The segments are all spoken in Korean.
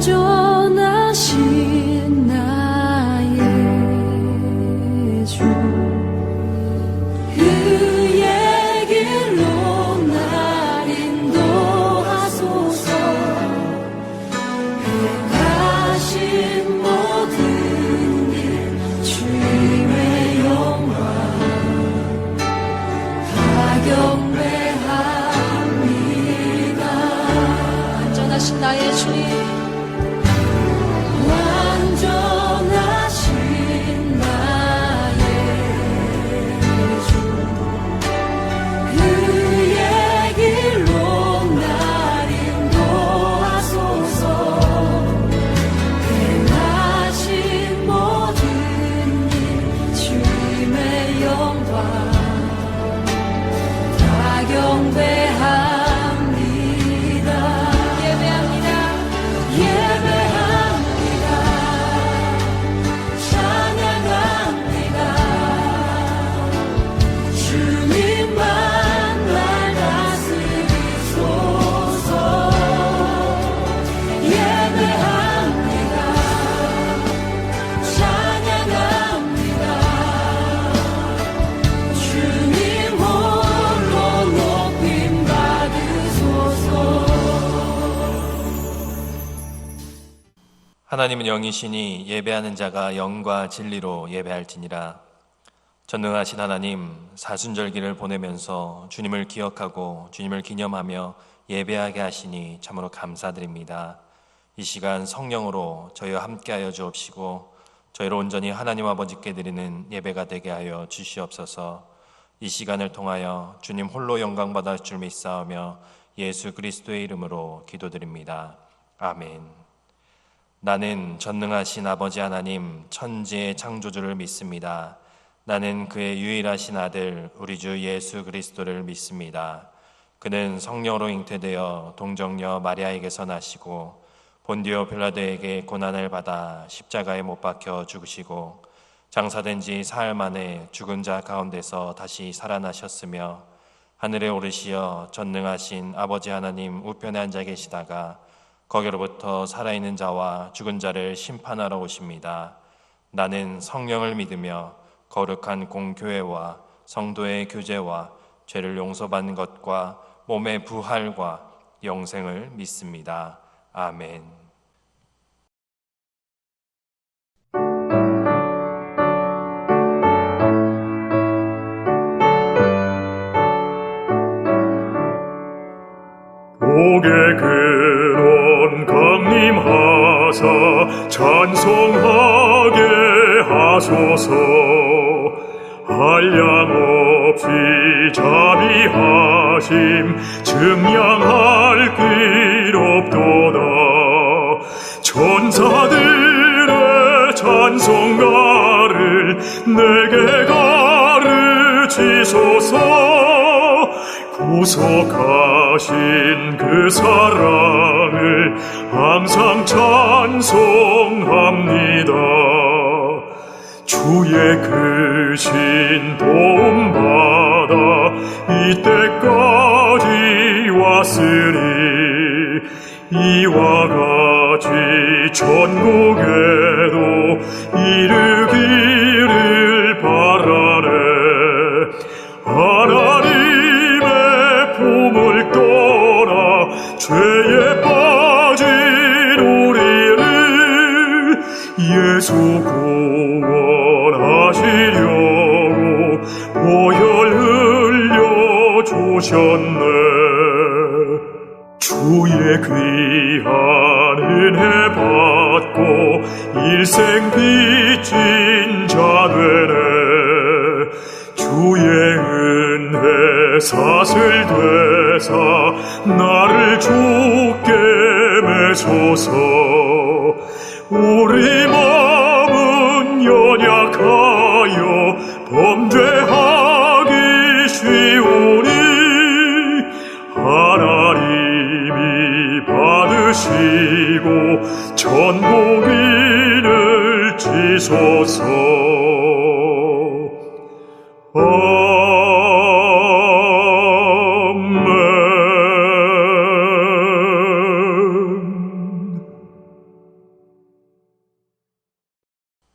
완전하신 나의 주, 그의 길로 날 인도하소서. 행하신 모든 일 주님의 영광 다 경배합니다. 완전하신 나의 주님, 완전하신 나의 주, 그의 길로 날 인도하소서. 행하신 모든 일 주님의 영광 다 경배합니다. 하나님은 영이시니 예배하는 자가 영과 진리로 예배할지니라. 전능하신 하나님, 사순절기를 보내면서 주님을 기억하고 주님을 기념하며 예배하게 하시니 참으로 감사드립니다. 이 시간 성령으로 저희와 함께하여 주옵시고 저희를 온전히 하나님 아버지께 드리는 예배가 되게 하여 주시옵소서. 이 시간을 통하여 주님 홀로 영광 받아 줄 믿사오며 예수 그리스도의 이름으로 기도드립니다. 아멘. 나는 전능하신 아버지 하나님 천지의 창조주를 믿습니다. 나는 그의 유일하신 아들 우리 주 예수 그리스도를 믿습니다. 그는 성령으로 잉태되어 동정녀 마리아에게서 나시고 본디오 빌라도에게 고난을 받아 십자가에 못 박혀 죽으시고 장사된 지 사흘 만에 죽은 자 가운데서 다시 살아나셨으며 하늘에 오르시어 전능하신 아버지 하나님 우편에 앉아 계시다가 거기로부터 살아있는 자와 죽은 자를 심판하러 오십니다. 나는 성령을 믿으며 거룩한 공교회와 성도의 교제와 죄를 용서받는 것과 몸의 부활과 영생을 믿습니다. 아멘. 복의 근원 강림하사 찬송하게 하소서. 한량없이 자비하심 증량할 길 없도다. 천사들의 찬송가를 내게 가르치소서. 구속하신 그 사랑을 항상 찬송합니다. 주의 크신 도움받아 이때까지 왔으니 이와 같이 천국에도 이르기를 바라네. 하나님의 품을 떠나 죄에 빠진 우리를 예수 구원하시려고 보혈 흘려 주셨네. 주의 귀한 은혜 받고 일생 빚진 자 되네. 주의 은혜 사슬 되사 나를 주께 매소서. 우리 마음은 연약하여 범죄하기 쉬우니 하나님이 받으시고 천국인을 지소서. 아멘.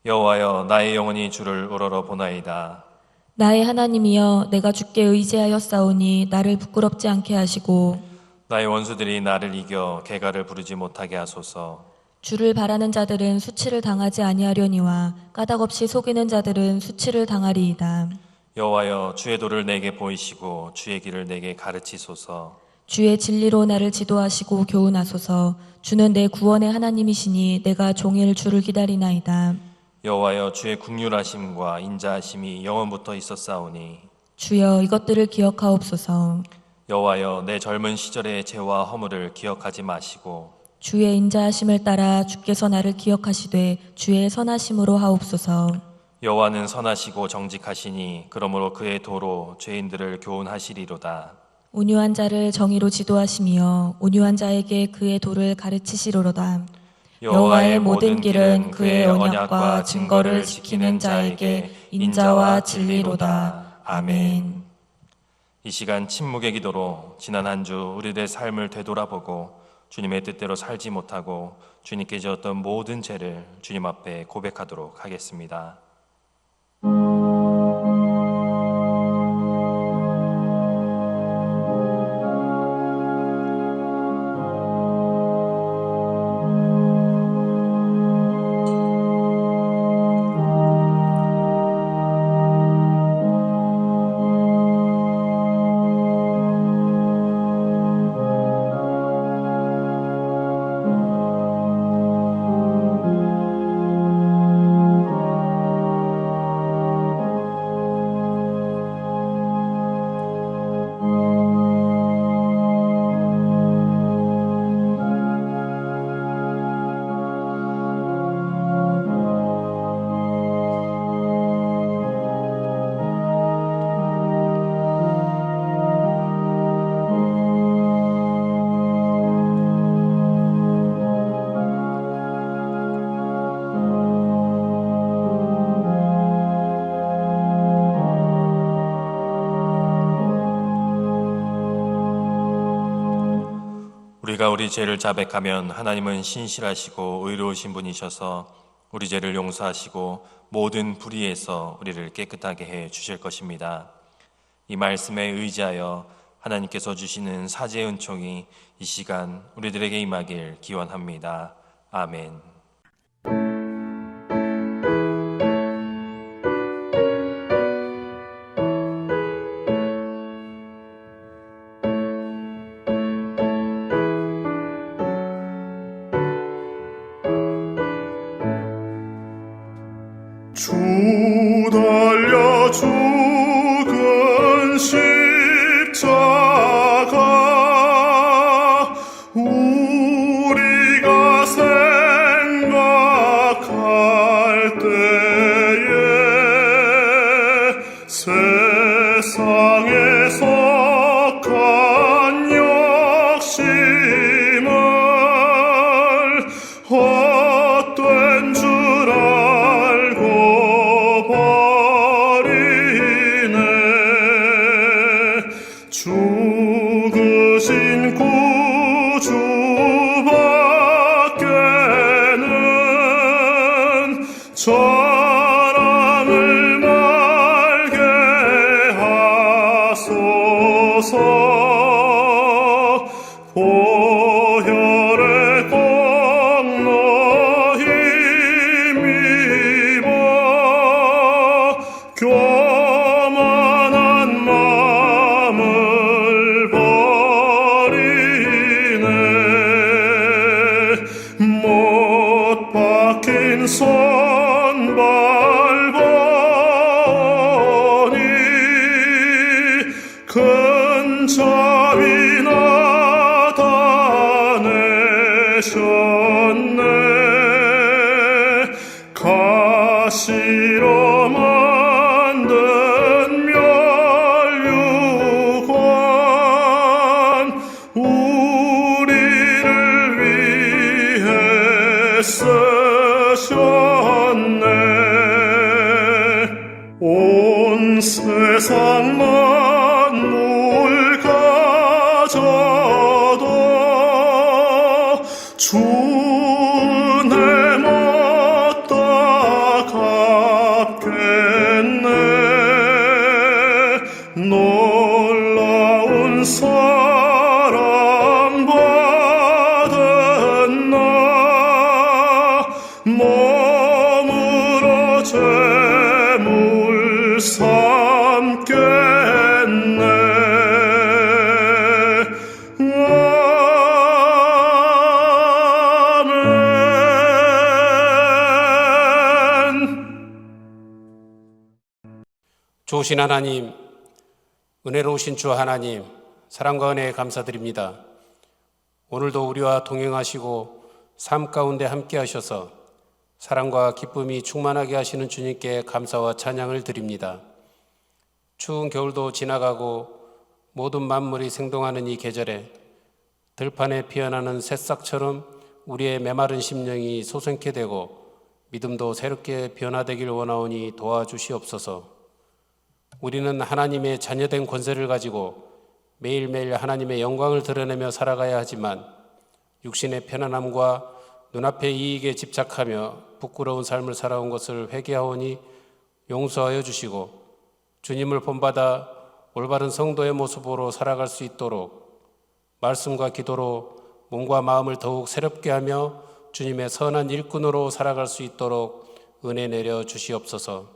여호와여, 나의 영혼이 주를 우러러 보나이다. 나의 하나님이여, 내가 주께 의지하였사오니 나를 부끄럽지 않게 하시고 나의 원수들이 나를 이겨 개가를 부르지 못하게 하소서. 주를 바라는 자들은 수치를 당하지 아니하려니와 까닭없이 속이는 자들은 수치를 당하리이다. 여호와여, 주의 도를 내게 보이시고 주의 길을 내게 가르치소서. 주의 진리로 나를 지도하시고 교훈하소서. 주는 내 구원의 하나님이시니 내가 종일 주를 기다리나이다. 여호와여, 주의 국률하심과 인자하심이 영원부터 있었사오니 주여, 이것들을 기억하옵소서. 여호와여, 내 젊은 시절의 죄와 허물을 기억하지 마시고 주의 인자하심을 따라 주께서 나를 기억하시되 주의 선하심으로 하옵소서. 여호와는 선하시고 정직하시니 그러므로 그의 도로 죄인들을 교훈하시리로다. 온유한 자를 정의로 지도하시며 온유한 자에게 그의 도를 가르치시리로다. 여호와의 모든 길은 그의 언약과 증거를 지키는 자에게 인자와 진리로다. 아멘. 이 시간 침묵의 기도로 지난 한 주 우리들의 삶을 되돌아보고 주님의 뜻대로 살지 못하고 주님께 지었던 모든 죄를 주님 앞에 고백하도록 하겠습니다. 우리가 우리 죄를 자백하면 하나님은 신실하시고 의로우신 분이셔서 우리 죄를 용서하시고 모든 불의에서 우리를 깨끗하게 해 주실 것입니다. 이 말씀에 의지하여 하나님께서 주시는 사죄의 은총이 이 시간 우리들에게 임하길 기원합니다. 아멘. 주 달려 죽은 십자가 우리가 생각할 때에 세상에 속한 욕심을 헛된 줄 알고 버리네. 죽으신 구주밖에는 자랑을 말게 하소서. 보혈의 공로 힘입어 교만한 마음을 버리네. 못 박힌 손 밟으니 큰 자비 나타내셨네. 가시로 만든 멸류관 우리를 위해 쓰셨네. 온 세상 만물 가져도 주 은혜 못 따가 좋으신 하나님, 은혜로우신 주 하나님, 사랑과 은혜에 감사드립니다. 오늘도 우리와 동행하시고 삶 가운데 함께 하셔서 사랑과 기쁨이 충만하게 하시는 주님께 감사와 찬양을 드립니다. 추운 겨울도 지나가고 모든 만물이 생동하는 이 계절에 들판에 피어나는 새싹처럼 우리의 메마른 심령이 솟게 되고 믿음도 새롭게 변화되길 원하오니 도와주시옵소서. 우리는 하나님의 자녀된 권세를 가지고 매일매일 하나님의 영광을 드러내며 살아가야 하지만 육신의 편안함과 눈앞의 이익에 집착하며 부끄러운 삶을 살아온 것을 회개하오니 용서하여 주시고 주님을 본받아 올바른 성도의 모습으로 살아갈 수 있도록 말씀과 기도로 몸과 마음을 더욱 새롭게 하며 주님의 선한 일꾼으로 살아갈 수 있도록 은혜 내려 주시옵소서.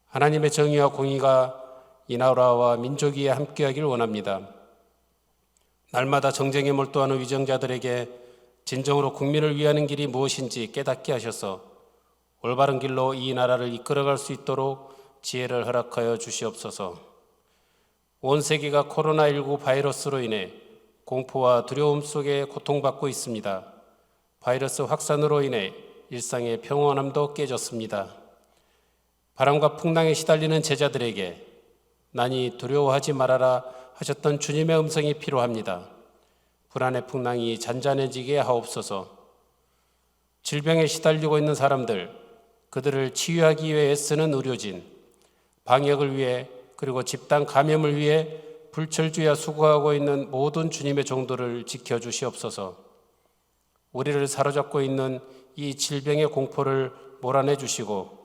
하나님의 정의와 공의가 이 나라와 민족 위에 함께하길 원합니다. 날마다 정쟁에 몰두하는 위정자들에게 진정으로 국민을 위하는 길이 무엇인지 깨닫게 하셔서 올바른 길로 이 나라를 이끌어갈 수 있도록 지혜를 허락하여 주시옵소서. 온 세계가 코로나19 바이러스로 인해 공포와 두려움 속에 고통받고 있습니다. 바이러스 확산으로 인해 일상의 평온함도 깨졌습니다. 바람과 풍랑에 시달리는 제자들에게 나니 두려워하지 말아라 하셨던 주님의 음성이 필요합니다. 불안의 풍랑이 잔잔해지게 하옵소서. 질병에 시달리고 있는 사람들, 그들을 치유하기 위해 애쓰는 의료진, 방역을 위해 그리고 집단 감염을 위해 불철주야 수고하고 있는 모든 주님의 종들을 지켜주시옵소서. 우리를 사로잡고 있는 이 질병의 공포를 몰아내 주시고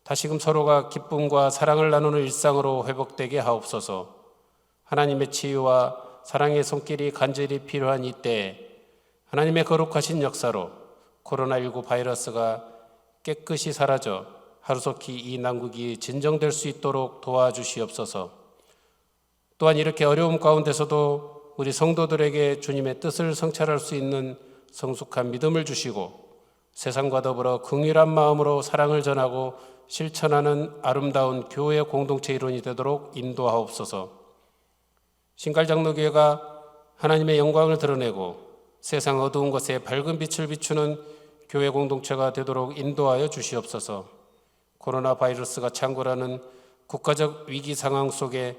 다시금 서로가 기쁨과 사랑을 나누는 일상으로 회복되게 하옵소서. 하나님의 치유와 사랑의 손길이 간절히 필요한 이때에 하나님의 거룩하신 역사로 코로나19 바이러스가 깨끗이 사라져 하루속히 이 난국이 진정될 수 있도록 도와주시옵소서. 또한 이렇게 어려움 가운데서도 우리 성도들에게 주님의 뜻을 성찰할 수 있는 성숙한 믿음을 주시고 세상과 더불어 긍휼한 마음으로 사랑을 전하고 실천하는 아름다운 교회 공동체 일원이 되도록 인도하옵소서. 신갈장로교회가 하나님의 영광을 드러내고 세상 어두운 것에 밝은 빛을 비추는 교회 공동체가 되도록 인도하여 주시옵소서. 코로나 바이러스가 창궐하는 국가적 위기 상황 속에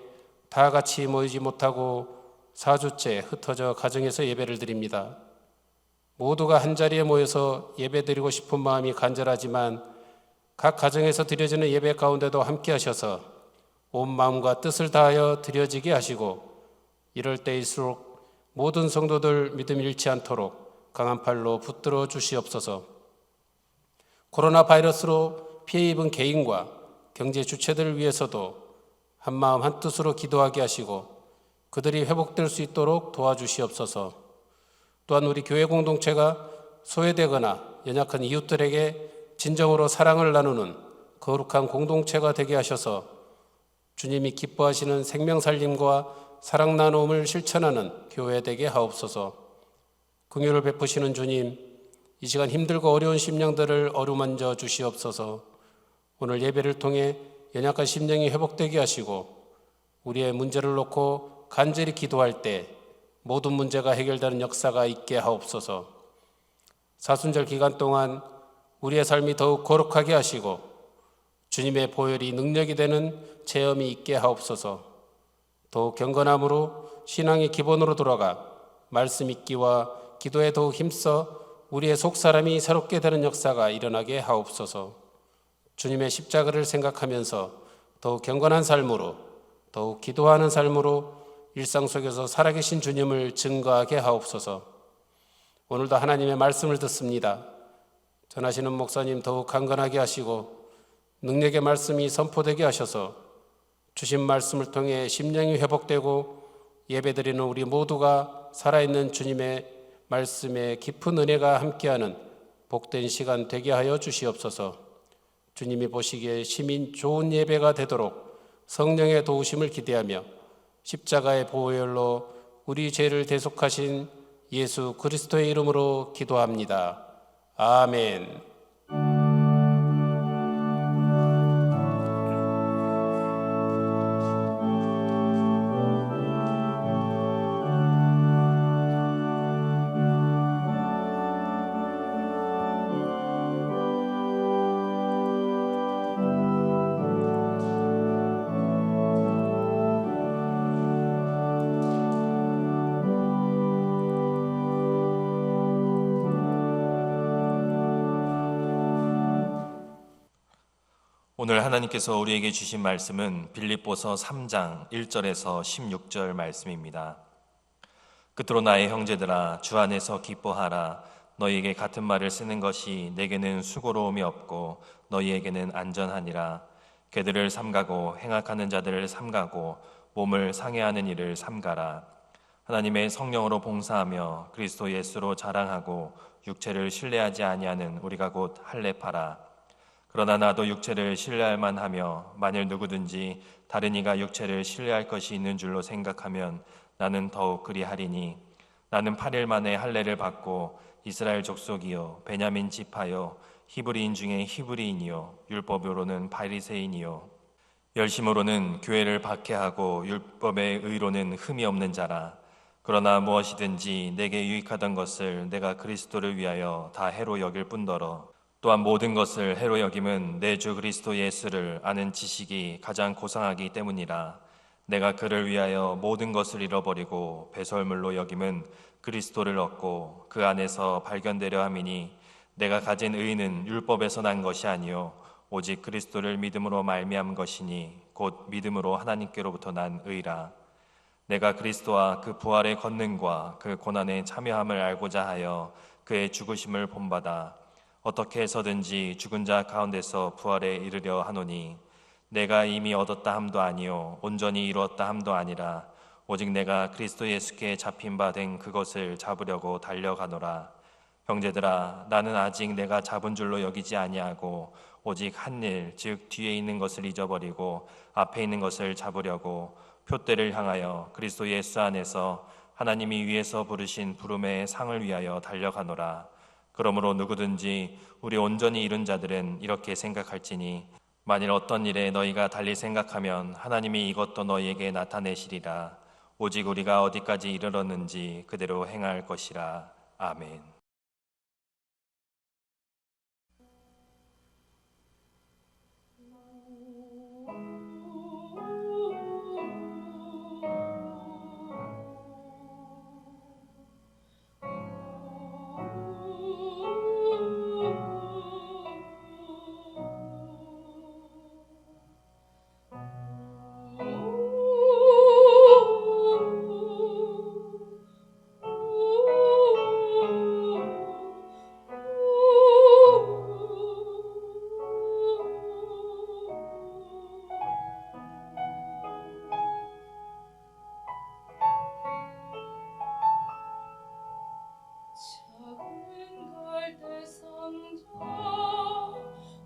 다 같이 모이지 못하고 4주째 흩어져 가정에서 예배를 드립니다. 모두가 한자리에 모여서 예배드리고 싶은 마음이 간절하지만 각 가정에서 드려지는 예배 가운데도 함께 하셔서 온 마음과 뜻을 다하여 드려지게 하시고 이럴 때일수록 모든 성도들 믿음 잃지 않도록 강한 팔로 붙들어 주시옵소서. 코로나 바이러스로 피해 입은 개인과 경제 주체들을 위해서도 한마음 한뜻으로 기도하게 하시고 그들이 회복될 수 있도록 도와주시옵소서. 또한 우리 교회 공동체가 소외되거나 연약한 이웃들에게 진정으로 사랑을 나누는 거룩한 공동체가 되게 하셔서 주님이 기뻐하시는 생명살림과 사랑 나눔을 실천하는 교회 되게 하옵소서. 긍휼을 베푸시는 주님, 이 시간 힘들고 어려운 심령들을 어루만져 주시옵소서. 오늘 예배를 통해 연약한 심령이 회복되게 하시고 우리의 문제를 놓고 간절히 기도할 때 모든 문제가 해결되는 역사가 있게 하옵소서. 사순절 기간 동안 우리의 삶이 더욱 거룩하게 하시고 주님의 보혈이 능력이 되는 체험이 있게 하옵소서. 더욱 경건함으로 신앙의 기본으로 돌아가 말씀 읽기와 기도에 더욱 힘써 우리의 속사람이 새롭게 되는 역사가 일어나게 하옵소서. 주님의 십자가를 생각하면서 더욱 경건한 삶으로 더욱 기도하는 삶으로 일상 속에서 살아계신 주님을 증거하게 하옵소서. 오늘도 하나님의 말씀을 듣습니다. 전하시는 목사님 더욱 강건하게 하시고 능력의 말씀이 선포되게 하셔서 주신 말씀을 통해 심령이 회복되고 예배드리는 우리 모두가 살아있는 주님의 말씀에 깊은 은혜가 함께하는 복된 시간 되게 하여 주시옵소서. 주님이 보시기에 심인 좋은 예배가 되도록 성령의 도우심을 기대하며 십자가의 보혈로 우리 죄를 대속하신 예수 그리스도의 이름으로 기도합니다. 아멘. 오늘 하나님께서 우리에게 주신 말씀은 빌립보서 3장 1절에서 16절 말씀입니다. 끝으로 나의 형제들아 주 안에서 기뻐하라. 너희에게 같은 말을 쓰는 것이 내게는 수고로움이 없고 너희에게는 안전하니라. 개들을 삼가고 행악하는 자들을 삼가고 몸을 상해하는 일을 삼가라. 하나님의 성령으로 봉사하며 그리스도 예수로 자랑하고 육체를 신뢰하지 아니하는 우리가 곧 할례파라. 그러나 나도 육체를 신뢰할 만하며 만일 누구든지 다른 이가 육체를 신뢰할 것이 있는 줄로 생각하면 나는 더욱 그리하리니 나는 8일 만에 할례를 받고 이스라엘 족속이요 베냐민 지파요 히브리인 중에 히브리인이요 율법으로는 바리새인이요 열심으로는 교회를 박해하고 율법의 의로는 흠이 없는 자라. 그러나 무엇이든지 내게 유익하던 것을 내가 그리스도를 위하여 다 해로 여길 뿐더러 또한 모든 것을 해로 여김은 내 주 그리스도 예수를 아는 지식이 가장 고상하기 때문이라. 내가 그를 위하여 모든 것을 잃어버리고 배설물로 여김은 그리스도를 얻고 그 안에서 발견되려 함이니 내가 가진 의는 율법에서 난 것이 아니요 오직 그리스도를 믿음으로 말미암은 것이니 곧 믿음으로 하나님께로부터 난 의라. 내가 그리스도와 그 부활의 권능과 그 고난에 참여함을 알고자 하여 그의 죽으심을 본받아 어떻게 해서든지 죽은 자 가운데서 부활에 이르려 하노니 내가 이미 얻었다 함도 아니요 온전히 이루었다 함도 아니라 오직 내가 그리스도 예수께 잡힌 바 된 그것을 잡으려고 달려가노라. 형제들아 나는 아직 내가 잡은 줄로 여기지 아니하고 오직 한 일 즉 뒤에 있는 것을 잊어버리고 앞에 있는 것을 잡으려고 표대를 향하여 그리스도 예수 안에서 하나님이 위에서 부르신 부름의 상을 위하여 달려가노라. 그러므로 누구든지 우리 온전히 이룬 자들은 이렇게 생각할지니 만일 어떤 일에 너희가 달리 생각하면 하나님이 이것도 너희에게 나타내시리라. 오직 우리가 어디까지 이르렀는지 그대로 행할 것이라. 아멘. 작은 갈대 상자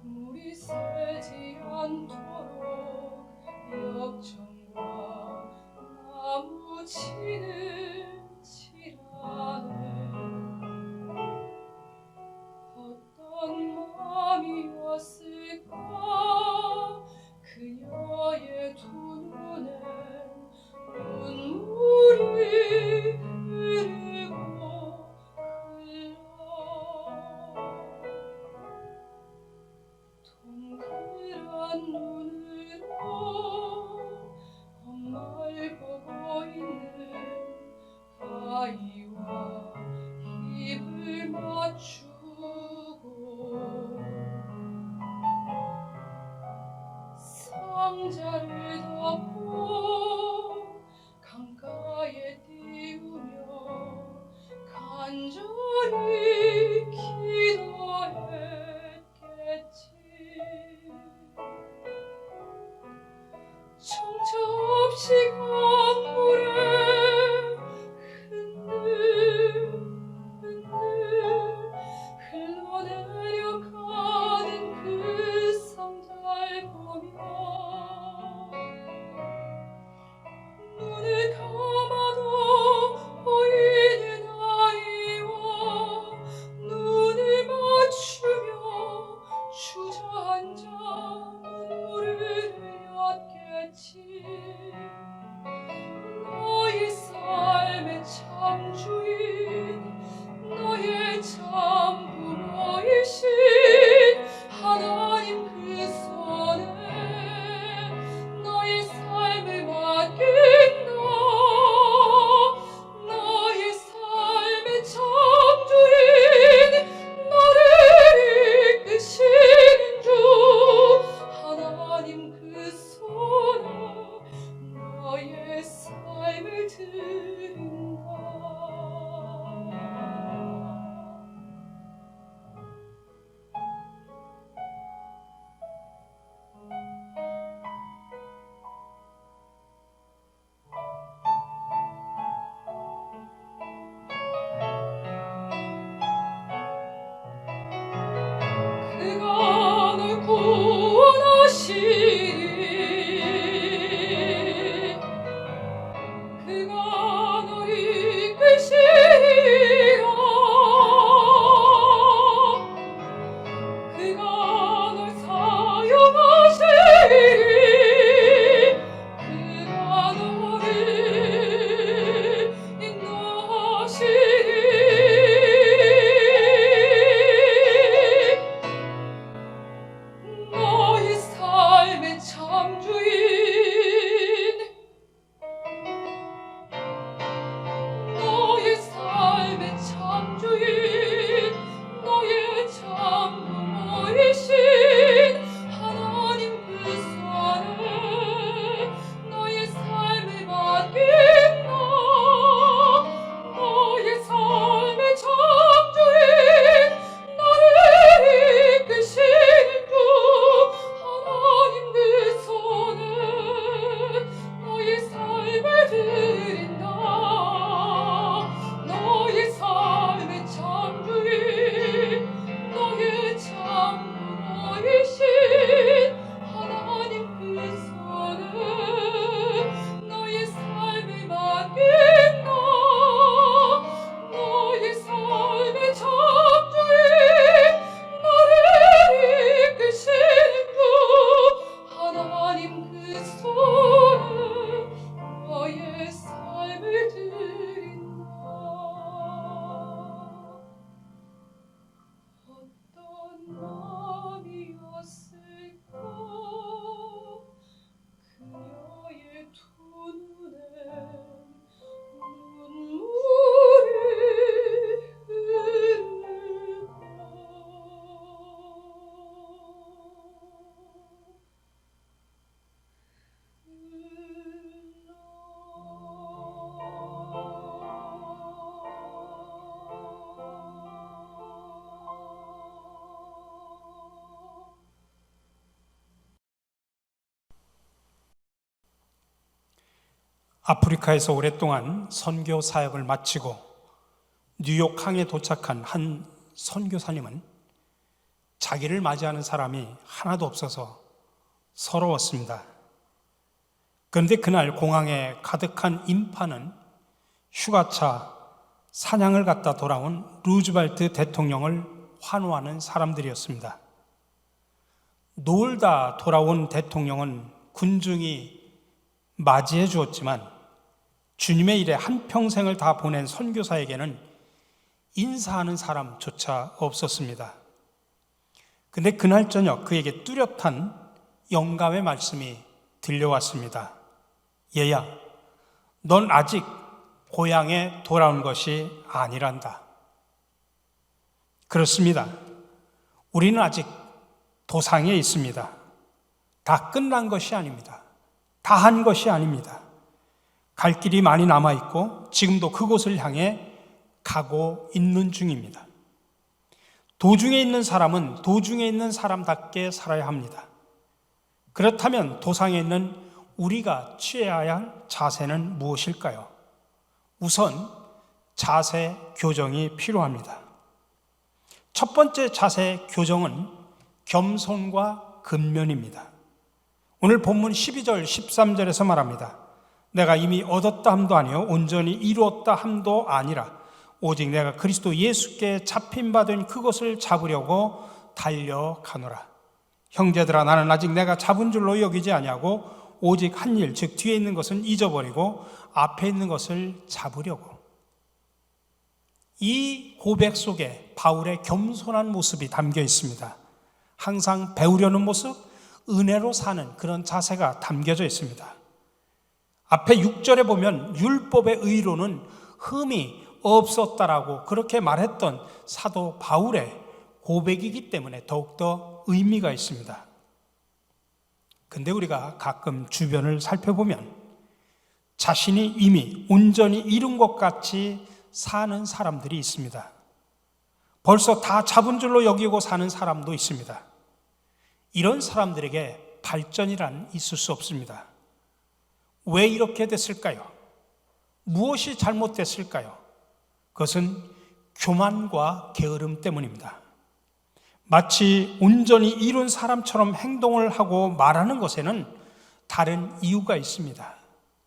물이 새지 않도록 역청과 나무 진을 칠하네. 어떤 마음이었을까 그녀의 두 눈엔 눈물이 흐르고 동그란 눈으로 엄마를 보고 있는 아이와 입을 맞추고 상자를 덮고 강가에 띄우며 간절히 기도했겠지. 정처 없이 강물에 흔들흔들 흘러내려가는 그 상자를 보며 눈을 감아도 보이는 아이와 눈을 맞추며 주저앉아 눈물을 흘렸겠지. 너의 삶의 참 주인 너의 참 부모이신 아프리카에서 오랫동안 선교 사역을 마치고 뉴욕 항에 도착한 한 선교사님은 자기를 맞이하는 사람이 하나도 없어서 서러웠습니다. 그런데 그날 공항에 가득한 인파는 휴가차 사냥을 갔다 돌아온 루즈벨트 대통령을 환호하는 사람들이었습니다. 놀다 돌아온 대통령은 군중이 맞이해 주었지만 주님의 일에 한평생을 다 보낸 선교사에게는 인사하는 사람조차 없었습니다. 근데 그날 저녁 그에게 뚜렷한 영감의 말씀이 들려왔습니다. 얘야, 넌 아직 고향에 돌아온 것이 아니란다. 그렇습니다. 우리는 아직 도상에 있습니다. 다 끝난 것이 아닙니다. 다 한 것이 아닙니다. 갈 길이 많이 남아있고 지금도 그곳을 향해 가고 있는 중입니다. 도중에 있는 사람은 도중에 있는 사람답게 살아야 합니다. 그렇다면 도상에 있는 우리가 취해야 할 자세는 무엇일까요? 우선 자세 교정이 필요합니다. 첫 번째 자세 교정은 겸손과 근면입니다. 오늘 본문 12절, 13절에서 말합니다. 내가 이미 얻었다 함도 아니요 온전히 이루었다 함도 아니라 오직 내가 그리스도 예수께 잡힌 바 된 그것을 잡으려고 달려가노라. 형제들아, 나는 아직 내가 잡은 줄로 여기지 아니하고 오직 한 일, 즉 뒤에 있는 것은 잊어버리고 앞에 있는 것을 잡으려고. 이 고백 속에 바울의 겸손한 모습이 담겨 있습니다. 항상 배우려는 모습, 은혜로 사는 그런 자세가 담겨져 있습니다. 앞에 6절에 보면 율법의 의로는 흠이 없었다라고 그렇게 말했던 사도 바울의 고백이기 때문에 더욱더 의미가 있습니다. 근데 우리가 가끔 주변을 살펴보면 자신이 이미 온전히 이룬 것 같이 사는 사람들이 있습니다. 벌써 다 잡은 줄로 여기고 사는 사람도 있습니다. 이런 사람들에게 발전이란 있을 수 없습니다. 왜 이렇게 됐을까요? 무엇이 잘못됐을까요? 그것은 교만과 게으름 때문입니다. 마치 온전히 이룬 사람처럼 행동을 하고 말하는 것에는 다른 이유가 있습니다.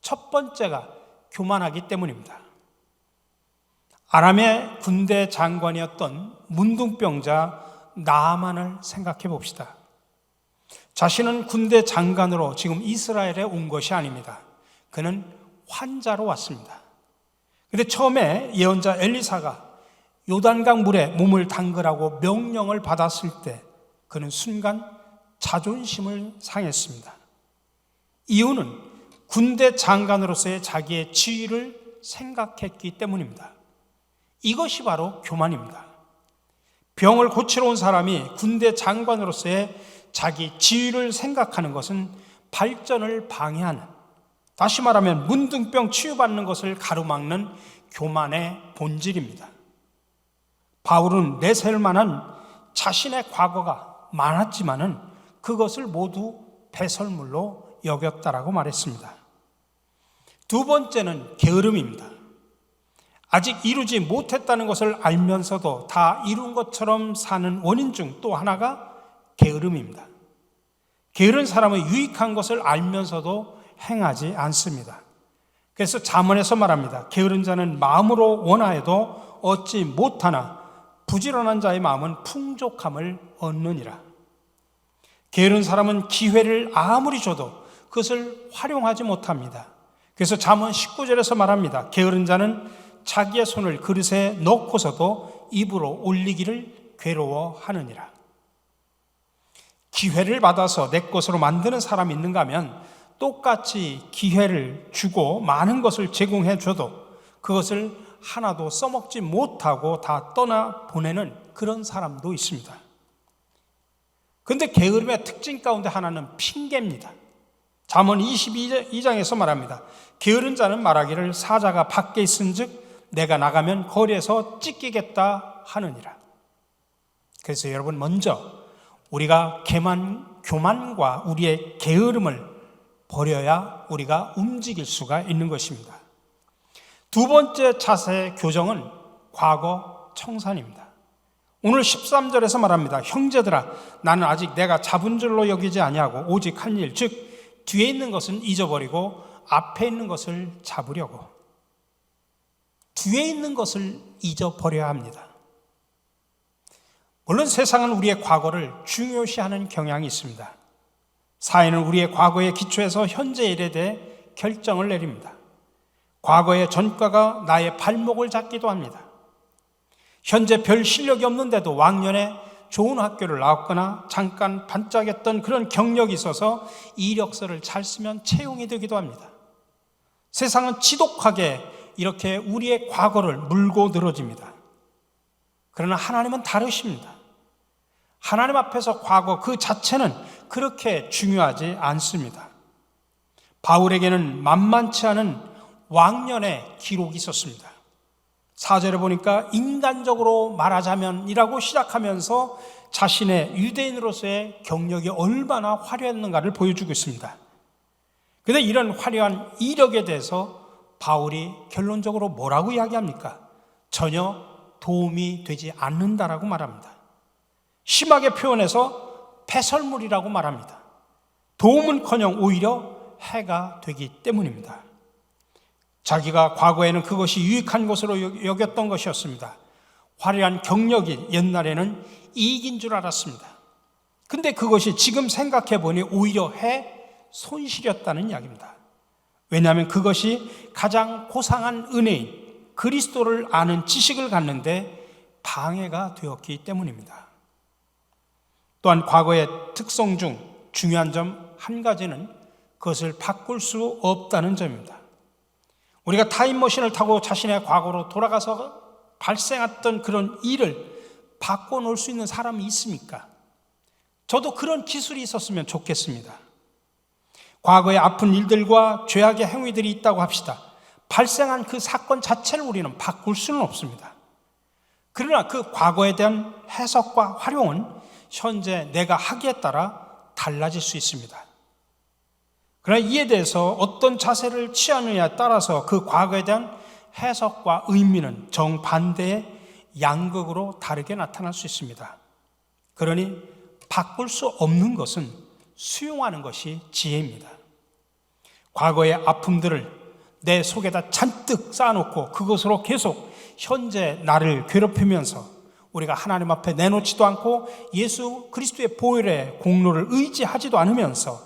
첫 번째가 교만하기 때문입니다. 아람의 군대 장관이었던 문둥병자 나아만을 생각해 봅시다. 자신은 군대 장관으로 지금 이스라엘에 온 것이 아닙니다. 그는 환자로 왔습니다. 그런데 처음에 예언자 엘리사가 요단강 물에 몸을 담그라고 명령을 받았을 때 그는 순간 자존심을 상했습니다. 이유는 군대 장관으로서의 자기의 지위를 생각했기 때문입니다. 이것이 바로 교만입니다. 병을 고치러 온 사람이 군대 장관으로서의 자기 지위를 생각하는 것은 발전을 방해하는, 다시 말하면 문둥병 치유받는 것을 가로막는 교만의 본질입니다. 바울은 내세울 만한 자신의 과거가 많았지만은 그것을 모두 배설물로 여겼다라고 말했습니다. 두 번째는 게으름입니다. 아직 이루지 못했다는 것을 알면서도 다 이룬 것처럼 사는 원인 중 또 하나가 게으름입니다. 게으른 사람은 유익한 것을 알면서도 행하지 않습니다. 그래서 잠언에서 말합니다. 게으른 자는 마음으로 원하여도 얻지 못하나 부지런한 자의 마음은 풍족함을 얻느니라. 게으른 사람은 기회를 아무리 줘도 그것을 활용하지 못합니다. 그래서 잠언 19절에서 말합니다. 게으른 자는 자기의 손을 그릇에 넣고서도 입으로 올리기를 괴로워하느니라. 기회를 받아서 내 것으로 만드는 사람이 있는가 하면 똑같이 기회를 주고 많은 것을 제공해 줘도 그것을 하나도 써먹지 못하고 다 떠나보내는 그런 사람도 있습니다. 그런데 게으름의 특징 가운데 하나는 핑계입니다. 잠언 22장에서 말합니다. 게으른 자는 말하기를 사자가 밖에 있은즉 내가 나가면 거리에서 찢기겠다 하느니라. 그래서 여러분, 먼저 우리가 교만과 우리의 게으름을 버려야 우리가 움직일 수가 있는 것입니다. 두 번째 자세의 교정은 과거 청산입니다. 오늘 13절에서 말합니다. 형제들아, 나는 아직 내가 잡은 줄로 여기지 아니하고 오직 한 일, 즉 뒤에 있는 것은 잊어버리고 앞에 있는 것을 잡으려고. 뒤에 있는 것을 잊어버려야 합니다. 물론 세상은 우리의 과거를 중요시하는 경향이 있습니다. 사회는 우리의 과거에 기초해서 현재 일에 대해 결정을 내립니다. 과거의 전과가 나의 발목을 잡기도 합니다. 현재 별 실력이 없는데도 왕년에 좋은 학교를 나왔거나 잠깐 반짝였던 그런 경력이 있어서 이력서를 잘 쓰면 채용이 되기도 합니다. 세상은 지독하게 이렇게 우리의 과거를 물고 늘어집니다. 그러나 하나님은 다르십니다. 하나님 앞에서 과거 그 자체는 그렇게 중요하지 않습니다. 바울에게는 만만치 않은 왕년의 기록이 있었습니다. 4절에 보니까 인간적으로 말하자면 이라고 시작하면서 자신의 유대인으로서의 경력이 얼마나 화려했는가를 보여주고 있습니다. 그런데 이런 화려한 이력에 대해서 바울이 결론적으로 뭐라고 이야기합니까? 전혀 도움이 되지 않는다라고 말합니다. 심하게 표현해서 배설물이라고 말합니다. 도움은커녕 오히려 해가 되기 때문입니다. 자기가 과거에는 그것이 유익한 것으로 여겼던 것이었습니다. 화려한 경력이 옛날에는 이익인 줄 알았습니다. 근데 그것이 지금 생각해 보니 오히려 손실이었다는 이야기입니다. 왜냐하면 그것이 가장 고상한 은혜인 그리스도를 아는 지식을 갖는데 방해가 되었기 때문입니다. 또한 과거의 특성 중 중요한 점 한 가지는 그것을 바꿀 수 없다는 점입니다. 우리가 타임머신을 타고 자신의 과거로 돌아가서 발생했던 그런 일을 바꿔놓을 수 있는 사람이 있습니까? 저도 그런 기술이 있었으면 좋겠습니다. 과거의 아픈 일들과 죄악의 행위들이 있다고 합시다. 발생한 그 사건 자체를 우리는 바꿀 수는 없습니다. 그러나 그 과거에 대한 해석과 활용은 현재 내가 하기에 따라 달라질 수 있습니다. 그러나 이에 대해서 어떤 자세를 취하느냐에 따라서 그 과거에 대한 해석과 의미는 정반대의 양극으로 다르게 나타날 수 있습니다. 그러니 바꿀 수 없는 것은 수용하는 것이 지혜입니다. 과거의 아픔들을 내 속에다 잔뜩 쌓아놓고 그것으로 계속 현재 나를 괴롭히면서 우리가 하나님 앞에 내놓지도 않고 예수 그리스도의 보혈의 공로를 의지하지도 않으면서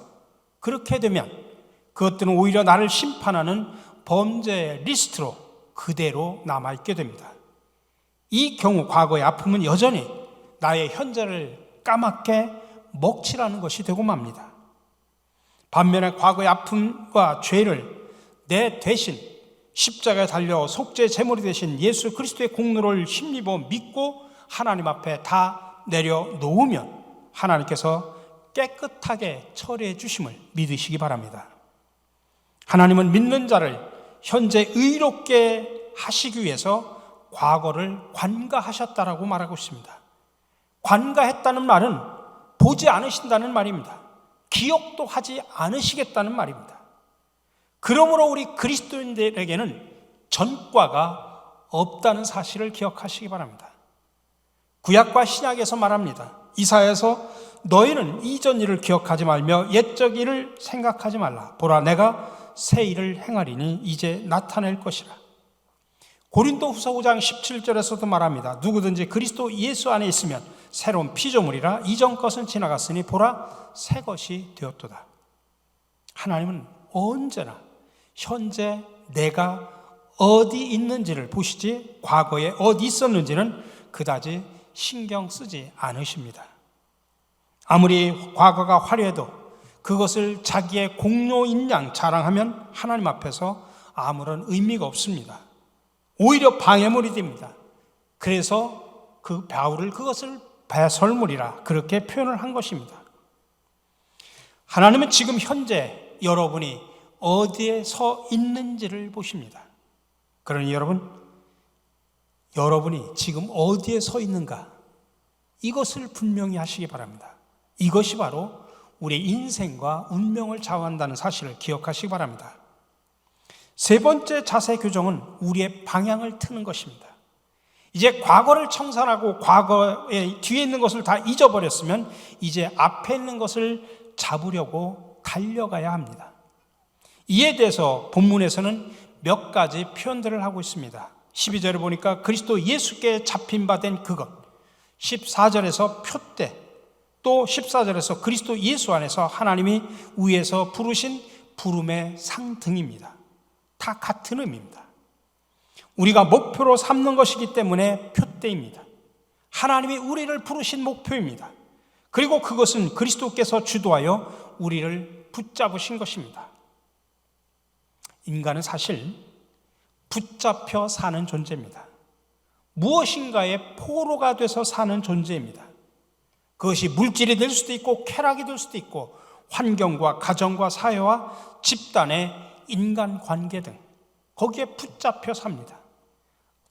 그렇게 되면 그것들은 오히려 나를 심판하는 범죄의 리스트로 그대로 남아있게 됩니다. 이 경우 과거의 아픔은 여전히 나의 현재를 까맣게 먹칠하는 것이 되고 맙니다. 반면에 과거의 아픔과 죄를 내 대신 십자가에 달려 속죄 제물이 되신 예수 그리스도의 공로를 힘입어 믿고 하나님 앞에 다 내려놓으면 하나님께서 깨끗하게 처리해 주심을 믿으시기 바랍니다. 하나님은 믿는 자를 현재 의롭게 하시기 위해서 과거를 관가하셨다라고 말하고 있습니다. 관가했다는 말은 보지 않으신다는 말입니다. 기억도 하지 않으시겠다는 말입니다. 그러므로 우리 그리스도인들에게는 전과가 없다는 사실을 기억하시기 바랍니다. 구약과 신약에서 말합니다. 이사야에서 너희는 이전 일을 기억하지 말며 옛적 일을 생각하지 말라. 보라, 내가 새 일을 행하리니 이제 나타낼 것이라. 고린도후서 5장 17절에서도 말합니다. 누구든지 그리스도 예수 안에 있으면 새로운 피조물이라. 이전 것은 지나갔으니 보라, 새 것이 되었도다. 하나님은 언제나 현재 내가 어디 있는지를 보시지 과거에 어디 있었는지는 그다지 신경 쓰지 않으십니다. 아무리 과거가 화려해도 그것을 자기의 공로인 양 자랑하면 하나님 앞에서 아무런 의미가 없습니다. 오히려 방해물이 됩니다. 그래서 그 바울을 그것을 배설물이라 그렇게 표현을 한 것입니다. 하나님은 지금 현재 여러분이 어디에 서 있는지를 보십니다. 그러니 여러분이 지금 어디에 서 있는가, 이것을 분명히 하시기 바랍니다. 이것이 바로 우리의 인생과 운명을 좌우한다는 사실을 기억하시기 바랍니다. 세 번째 자세 교정은 우리의 방향을 트는 것입니다. 이제 과거를 청산하고 과거에 뒤에 있는 것을 다 잊어버렸으면 이제 앞에 있는 것을 잡으려고 달려가야 합니다. 이에 대해서 본문에서는 몇 가지 표현들을 하고 있습니다. 12절에 보니까 그리스도 예수께 잡힌 바 된 그것, 14절에서 표대, 또 14절에서 그리스도 예수 안에서 하나님이 위에서 부르신 부름의 상 등입니다. 다 같은 의미입니다. 우리가 목표로 삼는 것이기 때문에 표대입니다. 하나님이 우리를 부르신 목표입니다. 그리고 그것은 그리스도께서 주도하여 우리를 붙잡으신 것입니다. 인간은 사실 붙잡혀 사는 존재입니다. 무엇인가의 포로가 돼서 사는 존재입니다. 그것이 물질이 될 수도 있고 쾌락이 될 수도 있고 환경과 가정과 사회와 집단의 인간관계 등 거기에 붙잡혀 삽니다.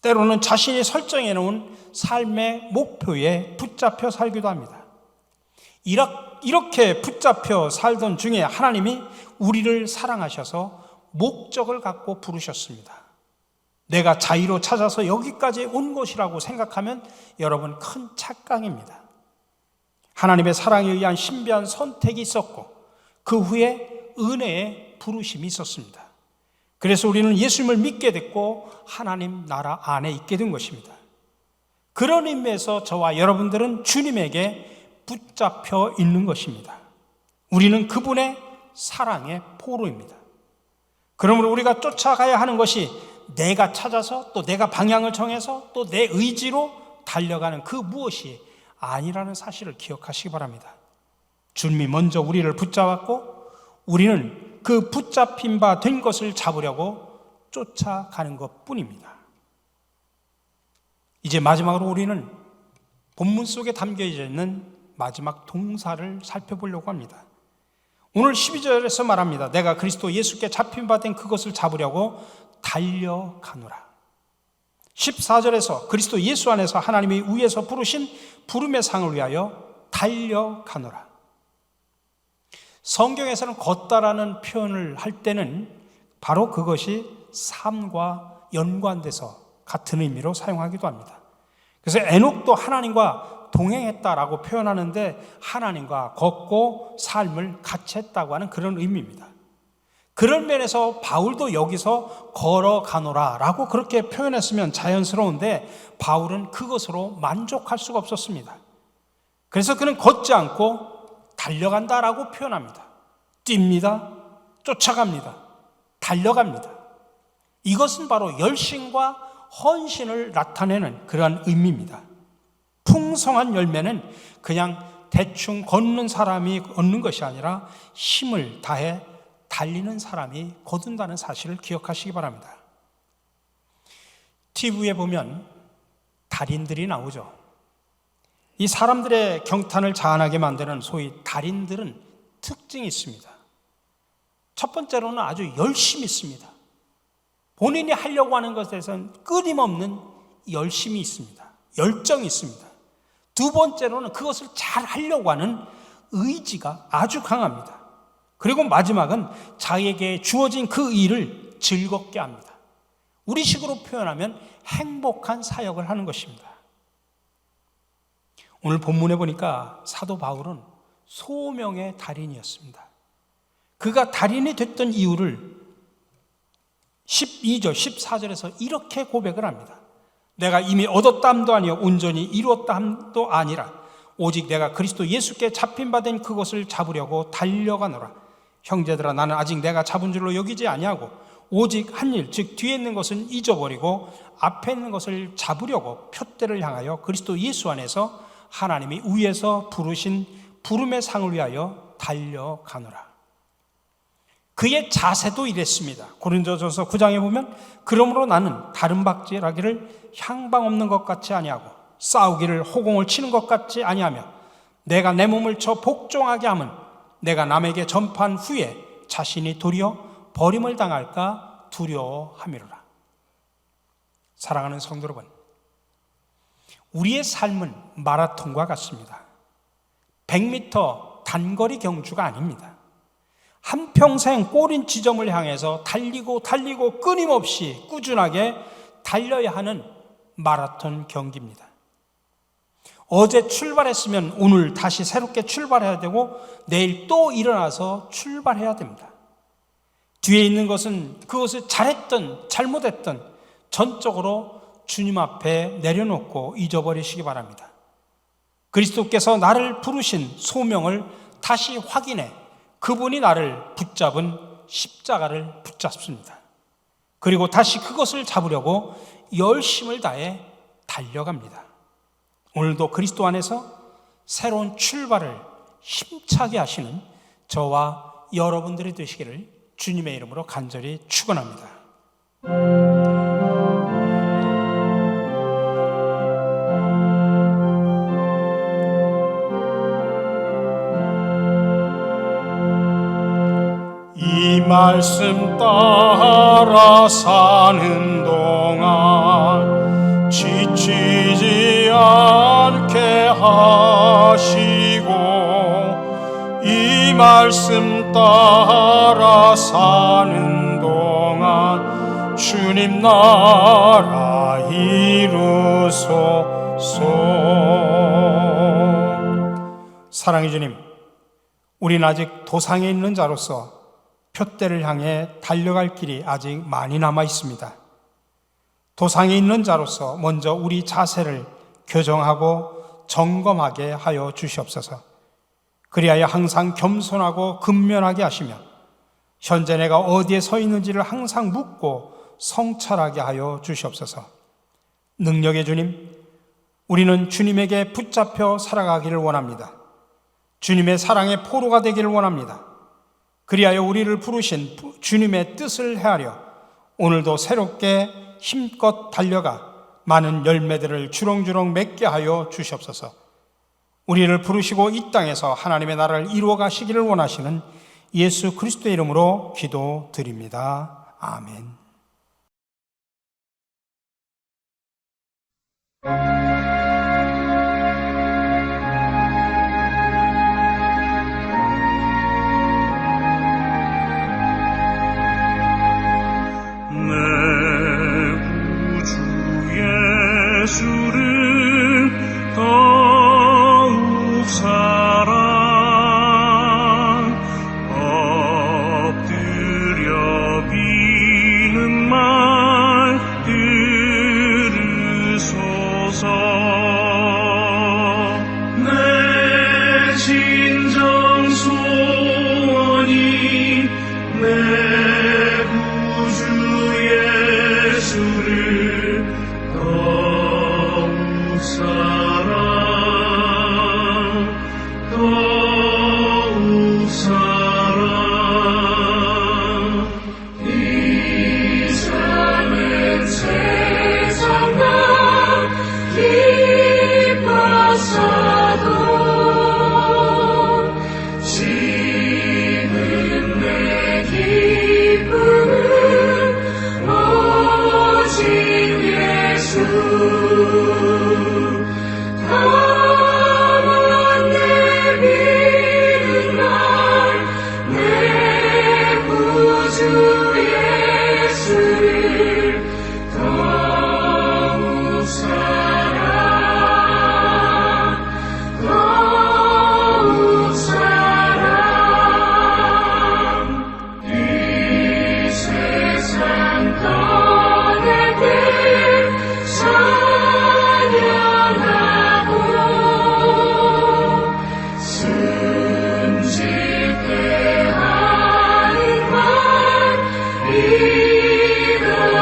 때로는 자신이 설정해 놓은 삶의 목표에 붙잡혀 살기도 합니다. 이렇게 붙잡혀 살던 중에 하나님이 우리를 사랑하셔서 목적을 갖고 부르셨습니다. 내가 자의로 찾아서 여기까지 온 것이라고 생각하면 여러분 큰 착각입니다. 하나님의 사랑에 의한 신비한 선택이 있었고 그 후에 은혜의 부르심이 있었습니다. 그래서 우리는 예수님을 믿게 됐고 하나님 나라 안에 있게 된 것입니다. 그런 의미에서 저와 여러분들은 주님에게 붙잡혀 있는 것입니다. 우리는 그분의 사랑의 포로입니다. 그러므로 우리가 쫓아가야 하는 것이 내가 찾아서 또 내가 방향을 정해서 또 내 의지로 달려가는 그 무엇이 아니라는 사실을 기억하시기 바랍니다. 주님이 먼저 우리를 붙잡았고 우리는 그 붙잡힌 바 된 것을 잡으려고 쫓아가는 것뿐입니다. 이제 마지막으로 우리는 본문 속에 담겨져 있는 마지막 동사를 살펴보려고 합니다. 오늘 12절에서 말합니다. 내가 그리스도 예수께 잡힌 바 된 그것을 잡으려고 달려가노라. 14절에서 그리스도 예수 안에서 하나님이 위에서 부르신 부름의 상을 위하여 달려가노라. 성경에서는 걷다라는 표현을 할 때는 바로 그것이 삶과 연관돼서 같은 의미로 사용하기도 합니다. 그래서 에녹도 하나님과 동행했다라고 표현하는데 하나님과 걷고 삶을 같이 했다고 하는 그런 의미입니다. 그런 면에서 바울도 여기서 걸어가노라 라고 그렇게 표현했으면 자연스러운데 바울은 그것으로 만족할 수가 없었습니다. 그래서 그는 걷지 않고 달려간다라고 표현합니다. 뜁니다. 쫓아갑니다. 달려갑니다. 이것은 바로 열심과 헌신을 나타내는 그러한 의미입니다. 풍성한 열매는 그냥 대충 걷는 사람이 얻는 것이 아니라 힘을 다해 달리는 사람이 거둔다는 사실을 기억하시기 바랍니다. TV에 보면 달인들이 나오죠. 이 사람들의 경탄을 자아나게 만드는 소위 달인들은 특징이 있습니다. 첫 번째로는 아주 열심히 있습니다. 본인이 하려고 하는 것에선 끊임없는 열심이 있습니다. 열정이 있습니다. 두 번째로는 그것을 잘 하려고 하는 의지가 아주 강합니다. 그리고 마지막은 자기에게 주어진 그 일을 즐겁게 합니다. 우리식으로 표현하면 행복한 사역을 하는 것입니다. 오늘 본문에 보니까 사도 바울은 소명의 달인이었습니다. 그가 달인이 됐던 이유를 12절, 14절에서 이렇게 고백을 합니다. 내가 이미 얻었다함도 아니요 온전히 이루었다함도 아니라 오직 내가 그리스도 예수께 잡힌 바 된 그것을 잡으려고 달려가노라. 형제들아 나는 아직 내가 잡은 줄로 여기지 아니하고 오직 한 일, 즉 뒤에 있는 것은 잊어버리고 앞에 있는 것을 잡으려고 표대를 향하여 그리스도 예수 안에서 하나님이 위에서 부르신 부름의 상을 위하여 달려가노라. 그의 자세도 이랬습니다. 고린도전서 9장에 보면 그러므로 나는 다른 박질하기를 향방 없는 것 같이 아니하고 싸우기를 호공을 치는 것 같이 아니하며 내가 내 몸을 쳐 복종하게 함은 내가 남에게 전파한 후에 자신이 도리어 버림을 당할까 두려워함이로라. 사랑하는 성도 여러분, 우리의 삶은 마라톤과 같습니다. 100m 단거리 경주가 아닙니다. 한평생 꼬린 지점을 향해서 달리고 끊임없이 꾸준하게 달려야 하는 마라톤 경기입니다. 어제 출발했으면 오늘 다시 새롭게 출발해야 되고 내일 또 일어나서 출발해야 됩니다. 뒤에 있는 것은 그것을 잘했든 잘못했든 전적으로 주님 앞에 내려놓고 잊어버리시기 바랍니다. 그리스도께서 나를 부르신 소명을 다시 확인해 그분이 나를 붙잡은 십자가를 붙잡습니다. 그리고 다시 그것을 잡으려고 열심을 다해 달려갑니다. 오늘도 그리스도 안에서 새로운 출발을 힘차게 하시는 저와 여러분들이 되시기를 주님의 이름으로 간절히 축원합니다. 이 말씀 따라 사는 동안 지치지 않게 하시고 이 말씀 따라 사는 동안 주님 나라 이루소서. 사랑의 주님, 우린 아직 도상에 있는 자로서 표대를 향해 달려갈 길이 아직 많이 남아 있습니다. 도상에 있는 자로서 먼저 우리 자세를 교정하고 점검하게 하여 주시옵소서. 그리하여 항상 겸손하고 근면하게 하시며 현재 내가 어디에 서 있는지를 항상 묻고 성찰하게 하여 주시옵소서. 능력의 주님, 우리는 주님에게 붙잡혀 살아가기를 원합니다. 주님의 사랑의 포로가 되기를 원합니다. 그리하여 우리를 부르신 주님의 뜻을 헤아려 오늘도 새롭게 힘껏 달려가 많은 열매들을 주렁주렁 맺게 하여 주시옵소서. 우리를 부르시고 이 땅에서 하나님의 나라를 이루어 가시기를 원하시는 예수 그리스도의 이름으로 기도드립니다. 아멘. 예수를 더욱 사랑 엎드려 비는 말 들으소서. 내 진정 소원이 내 구주 예수를 더욱 사랑 이 삶은 세상과 기뻐서도 지금 내 기쁨은 오직 예수. 다만 내 믿는 날 내 구주 예수를 더욱 사랑 이 세상 떠날 때 찬양하고 숨질 때 하는 말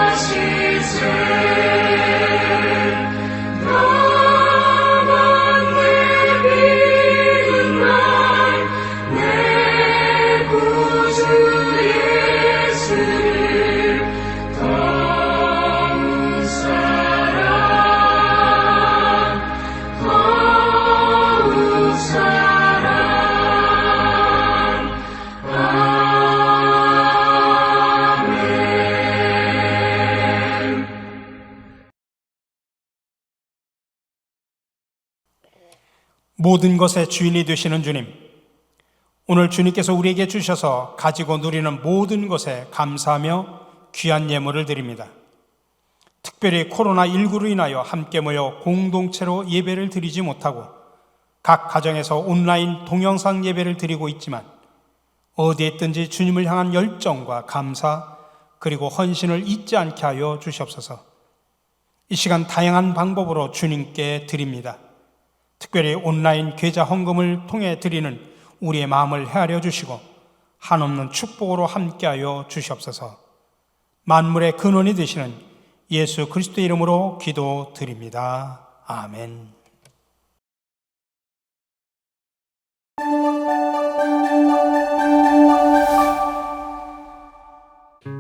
이것일세. 나만 내 믿는 날 내 구주 예수를 더욱 사랑 아멘. 모든 것의 주인이 되시는 주님, 오늘 주님께서 우리에게 주셔서 가지고 누리는 모든 것에 감사하며 귀한 예물을 드립니다. 특별히 코로나19로 인하여 함께 모여 공동체로 예배를 드리지 못하고 각 가정에서 온라인 동영상 예배를 드리고 있지만 어디에 있든지 주님을 향한 열정과 감사 그리고 헌신을 잊지 않게 하여 주시옵소서. 이 시간 다양한 방법으로 주님께 드립니다. 특별히 온라인 계좌 헌금을 통해 드리는 우리의 마음을 헤아려 주시고 한없는 축복으로 함께하여 주시옵소서. 만물의 근원이 되시는 예수 그리스도의 이름으로 기도드립니다. 아멘.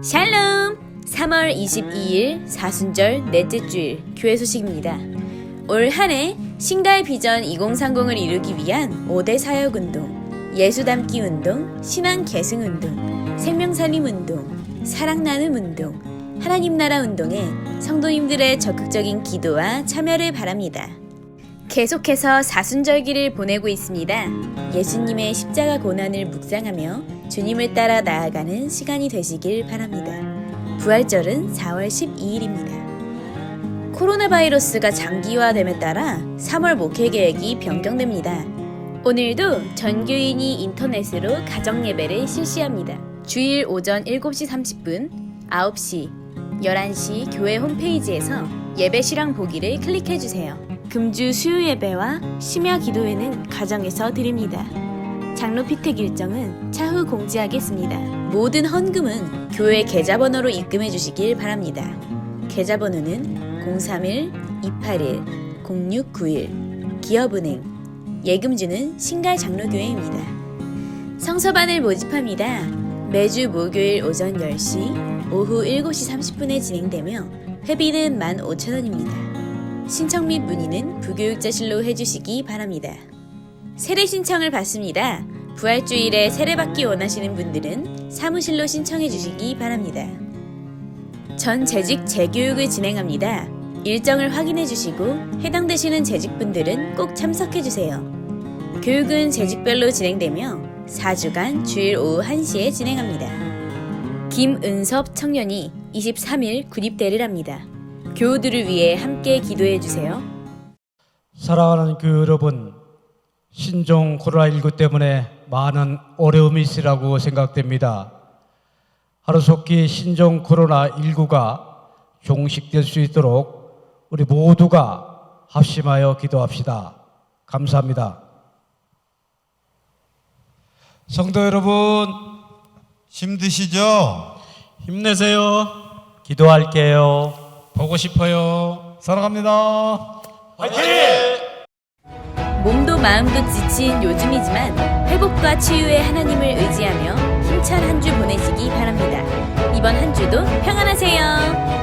샬롬! 3월 22일 사순절 넷째 주일 교회 소식입니다. 올 한 해 신가의 비전 2030을 이루기 위한 5대 사역운동, 예수 담기 운동, 신앙 계승 운동, 생명살림 운동, 사랑 나눔 운동, 하나님 나라 운동에 성도님들의 적극적인 기도와 참여를 바랍니다. 계속해서 사순절기를 보내고 있습니다. 예수님의 십자가 고난을 묵상하며 주님을 따라 나아가는 시간이 되시길 바랍니다. 부활절은 4월 12일입니다. 코로나 바이러스가 장기화됨에 따라 3월 목회 계획이 변경됩니다. 오늘도 전교인이 인터넷으로 가정예배를 실시합니다. 주일 오전 7시 30분, 9시, 11시 교회 홈페이지에서 예배 실황 보기를 클릭해주세요. 금주 수요 예배와 심야 기도회는 가정에서 드립니다. 장로 피택 일정은 차후 공지하겠습니다. 모든 헌금은 교회 계좌번호로 입금해 주시길 바랍니다. 계좌번호는 031-281-0691 기업은행. 예금주는 신갈장로교회입니다. 성서반을 모집합니다. 매주 목요일 오전 10시, 오후 7시 30분에 진행되며 회비는 15,000원입니다. 신청 및 문의는 부교육자실로 해주시기 바랍니다. 세례 신청을 받습니다. 부활주일에 세례받기 원하시는 분들은 사무실로 신청해 주시기 바랍니다. 전 재직 재교육을 진행합니다. 일정을 확인해 주시고 해당되시는 재직분들은 꼭 참석해 주세요. 교육은 재직별로 진행되며 4주간 주일 오후 1시에 진행합니다. 김은섭 청년이 23일 군입대를 합니다. 교우들을 위해 함께 기도해 주세요. 사랑하는 교회 여러분, 신종 코로나19 때문에 많은 어려움이 있으라고 생각됩니다. 하루속히 신종 코로나19가 종식될 수 있도록 우리 모두가 합심하여 기도합시다. 감사합니다. 성도 여러분, 힘드시죠? 힘내세요. 기도할게요. 보고 싶어요. 사랑합니다. 화이팅! 몸도 마음도 지친 요즘이지만 회복과 치유의 하나님을 의지하며 힘찬 한 주 보내시기 바랍니다. 이번 한 주도 평안하세요.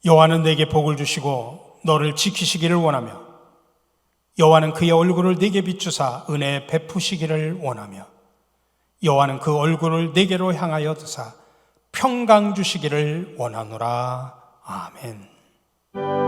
여호와는 내게 복을 주시고 너를 지키시기를 원하며 여호와는 그의 얼굴을 내게 비추사 은혜 베푸시기를 원하며 여호와는 그 얼굴을 내게로 향하여 드사 평강 주시기를 원하노라. 아멘.